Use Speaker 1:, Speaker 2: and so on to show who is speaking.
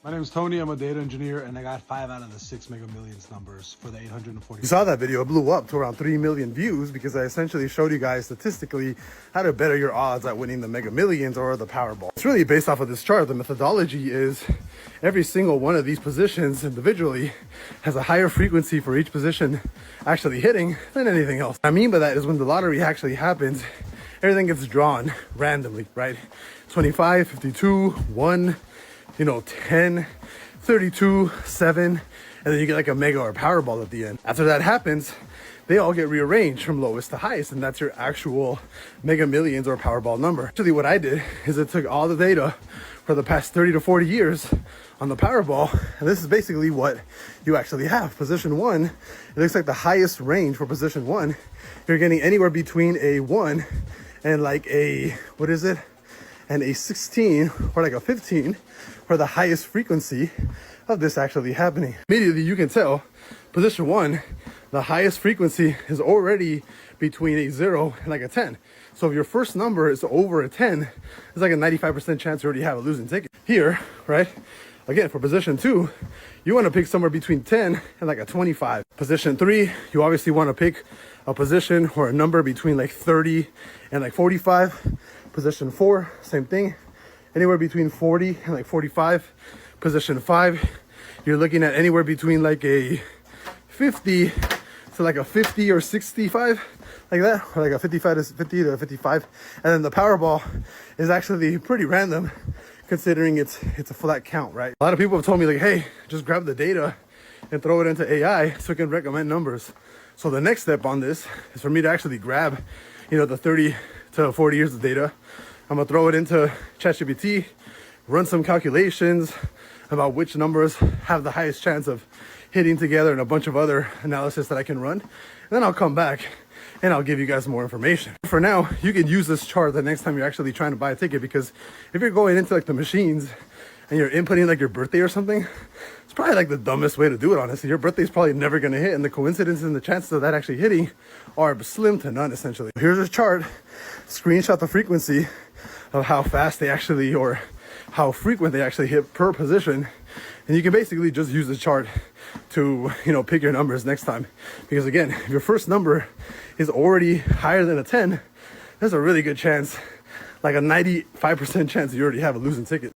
Speaker 1: My name is Tony. I'm a data engineer, and I got 5 out of the 6 Mega Millions numbers for the 840.
Speaker 2: You saw that video, it blew up to around 3 million views because I essentially showed you guys statistically how to better your odds at winning the Mega Millions or the Powerball. It's really based off of this chart. The methodology is every single one of these positions individually has a higher frequency for each position actually hitting than anything else. What I mean by that is when the lottery actually happens, everything gets drawn randomly, right? 25, 52, 1, 10, 32, 7, and then you get like a mega or Powerball at the end. After that happens, they all get rearranged from lowest to highest, and that's your actual Mega Millions or Powerball number. Actually, what I did is I took all the data for the past 30 to 40 years on the Powerball, and this is basically what you actually have. Position 1, it looks like the highest range for position 1, you're getting anywhere between a 1 and like a, what is it? And a 16 or like a 15 for the highest frequency of this actually happening. Immediately you can tell position 1, the highest frequency is already between a 0 and like a 10. So if your first number is over a 10, it's like a 95% chance you already have a losing ticket. Here, right? Again, for position 2, you want to pick somewhere between 10 and like a 25. Position 3, you obviously want to pick a position or a number between like 30 and like 45. Position 4, same thing, anywhere between 40 and like 45. Position 5, you're looking at anywhere between like a 50 to like a 50 or 65, like that, or like a 55 to 50 to 55. And then the Powerball is actually pretty random considering it's a flat count, right? A lot of people have told me like, hey, just grab the data and throw it into AI so it can recommend numbers. So the next step on this is for me to actually grab, the 30 to 40 years of data. I'm gonna throw it into ChatGPT, run some calculations about which numbers have the highest chance of hitting together and a bunch of other analysis that I can run. And then I'll come back and I'll give you guys more information. For now, you can use this chart the next time you're actually trying to buy a ticket, because if you're going into like the machines and you're inputting like your birthday or something, it's probably like the dumbest way to do it, honestly. Your birthday's probably never gonna hit, and the coincidence and the chances of that actually hitting are slim to none, essentially. Here's a chart, screenshot the frequency of how fast they actually, or how frequent they actually hit per position. And you can basically just use the chart to, pick your numbers next time. Because again, if your first number is already higher than a 10, there's a really good chance, like a 95% chance you already have a losing ticket.